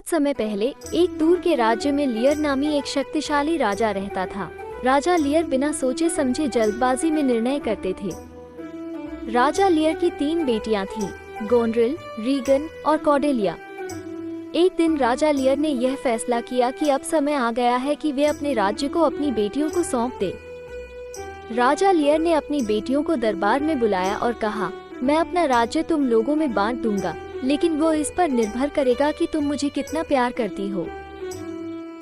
कुछ समय पहले एक दूर के राज्य में लियर नामी एक शक्तिशाली राजा रहता था। राजा लियर बिना सोचे समझे जल्दबाजी में निर्णय करते थे। राजा लियर की 3 बेटियां थीं, गोनरिल, रीगन और कॉर्डेलिया। एक दिन राजा लियर ने यह फैसला किया कि अब समय आ गया है कि वे अपने राज्य को अपनी बेटियों को सौंप दे। राजा लियर ने अपनी बेटियों को दरबार में बुलाया और कहा, मैं अपना राज्य तुम लोगों में बांट दूंगा, लेकिन वो इस पर निर्भर करेगा कि तुम मुझे कितना प्यार करती हो।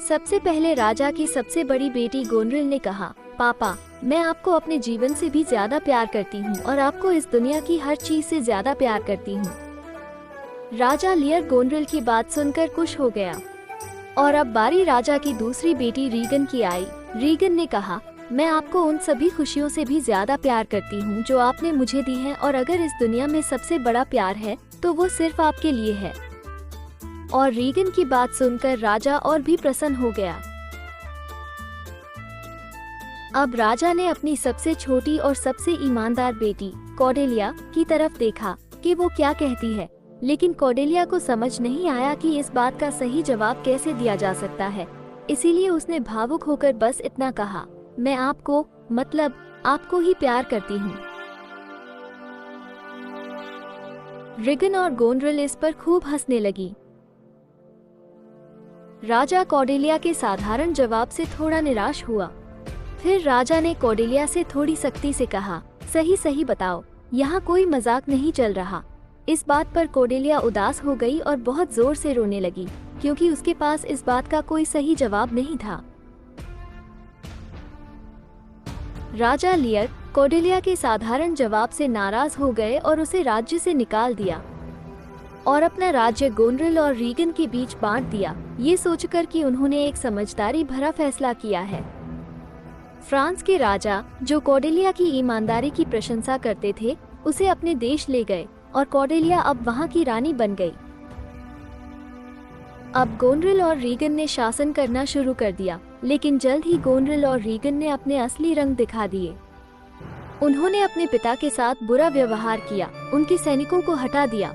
सबसे पहले राजा की सबसे बड़ी बेटी गोनरिल ने कहा, पापा, मैं आपको अपने जीवन से भी ज्यादा प्यार करती हूँ और आपको इस दुनिया की हर चीज से ज्यादा प्यार करती हूँ। राजा लियर गोनरिल की बात सुनकर खुश हो गया। और अब बारी राजा की दूसरी बेटी रीगन की आई। रीगन ने कहा, मैं आपको उन सभी खुशियों से भी ज्यादा प्यार करती हूँ जो आपने मुझे दी है, और अगर इस दुनिया में सबसे बड़ा प्यार है तो वो सिर्फ आपके लिए है। और रीगन की बात सुनकर राजा और भी प्रसन्न हो गया। अब राजा ने अपनी सबसे छोटी और सबसे ईमानदार बेटी कॉर्डेलिया की तरफ देखा कि वो क्या कहती है, लेकिन कॉर्डेलिया को समझ नहीं आया कि इस बात का सही जवाब कैसे दिया जा सकता है। इसीलिए उसने भावुक होकर बस इतना कहा, मैं आपको, मतलब आपको ही प्यार करती हूँ। रीगन और गोनरिल इस पर खूब हंसने लगी। राजा कॉर्डेलिया के साधारण जवाब से थोड़ा निराश हुआ। फिर राजा ने कॉर्डेलिया से थोड़ी सख्ती से कहा, सही सही बताओ, यहाँ कोई मजाक नहीं चल रहा। इस बात पर कॉर्डेलिया उदास हो गई और बहुत जोर से रोने लगी, क्योंकि उसके पास इस बात का कोई सही जवाब नहीं था। राजा लियर कॉर्डेलिया के साधारण जवाब से नाराज हो गए और उसे राज्य से निकाल दिया और अपना राज्य गोनरिल और रीगन के बीच बांट दिया, ये सोचकर कि उन्होंने एक समझदारी भरा फैसला किया है। फ्रांस के राजा, जो कॉर्डेलिया की ईमानदारी की प्रशंसा करते थे, उसे अपने देश ले गए और कॉर्डेलिया अब वहां की रानी बन गई। अब गोनरिल और रीगन ने शासन करना शुरू कर दिया, लेकिन जल्द ही गोनरिल और रीगन ने अपने असली रंग दिखा दिए। उन्होंने अपने पिता के साथ बुरा व्यवहार किया, उनके सैनिकों को हटा दिया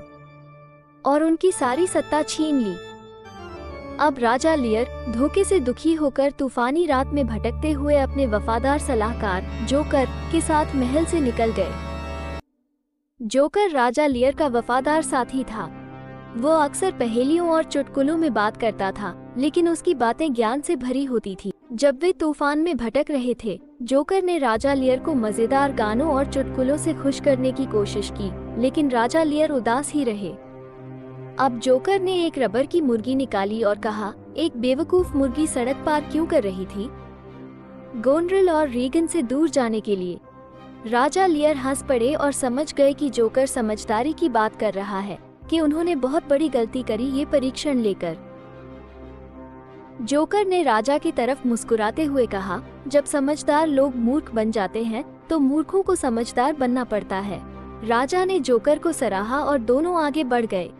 और उनकी सारी सत्ता छीन ली। अब राजा लियर धोखे से दुखी होकर तूफानी रात में भटकते हुए अपने वफादार सलाहकार जोकर के साथ महल से निकल गए। जोकर राजा लियर का वफादार साथी था। वो अक्सर पहेलियों और चुटकुलों में बात करता था, लेकिन उसकी बातें ज्ञान से भरी होती थी। जब वे तूफान में भटक रहे थे, जोकर ने राजा लियर को मजेदार गानों और चुटकुलों से खुश करने की कोशिश की, लेकिन राजा लियर उदास ही रहे। अब जोकर ने एक रबर की मुर्गी निकाली और कहा, एक बेवकूफ मुर्गी सड़क पार क्यों कर रही थी? गोनरिल और रीगन से दूर जाने के लिए। राजा लियर हंस पड़े और समझ गए कि जोकर समझदारी की बात कर रहा है, कि उन्होंने बहुत बड़ी गलती करी ये परीक्षण लेकर। जोकर ने राजा की तरफ मुस्कुराते हुए कहा, जब समझदार लोग मूर्ख बन जाते हैं तो मूर्खों को समझदार बनना पड़ता है। राजा ने जोकर को सराहा और दोनों आगे बढ़ गए।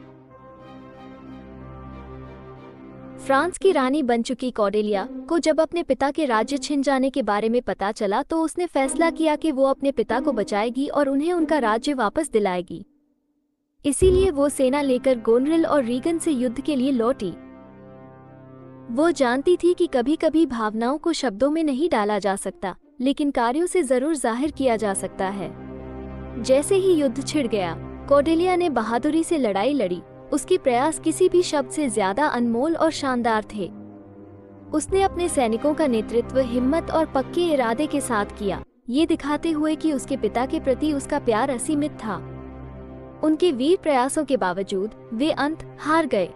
फ्रांस की रानी बन चुकी कॉर्डेलिया को जब अपने पिता के राज्य छिन जाने के बारे में पता चला तो उसने फैसला किया कि वो अपने पिता को बचाएगी और उन्हें उनका राज्य वापस दिलाएगी। इसीलिए वो सेना लेकर गोनरिल और रीगन से युद्ध के लिए लौटी। वो जानती थी कि कभी कभी भावनाओं को शब्दों में नहीं डाला जा सकता, लेकिन कार्यों से जरूर जाहिर किया जा सकता है। जैसे ही युद्ध छिड़ गया, कॉर्डेलिया ने बहादुरी से लड़ाई लड़ी। उसके प्रयास किसी भी शब्द से ज्यादा अनमोल और शानदार थे। उसने अपने सैनिकों का नेतृत्व हिम्मत और पक्के इरादे के साथ किया, ये दिखाते हुए कि उसके पिता के प्रति उसका प्यार असीमित था। उनके वीर प्रयासों के बावजूद वे अंत हार गए।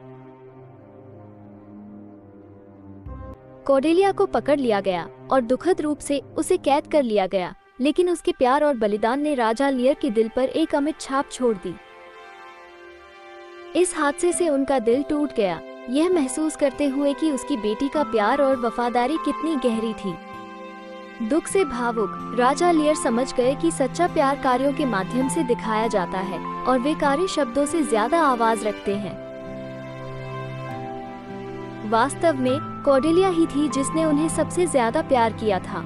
कॉर्डेलिया को पकड़ लिया गया और दुखद रूप से उसे कैद कर लिया गया, लेकिन उसके प्यार और बलिदान ने राजा लियर के दिल पर एक अमिट छाप छोड़ दी। इस हादसे से उनका दिल टूट गया, यह महसूस करते हुए कि उसकी बेटी का प्यार और वफादारी कितनी गहरी थी। दुख से भावुक राजा लियर समझ गए कि सच्चा प्यार कार्यों के माध्यम से दिखाया जाता है और वे कार्य शब्दों से ज्यादा आवाज रखते हैं। वास्तव में कॉर्डेलिया ही थी जिसने उन्हें सबसे ज्यादा प्यार किया था।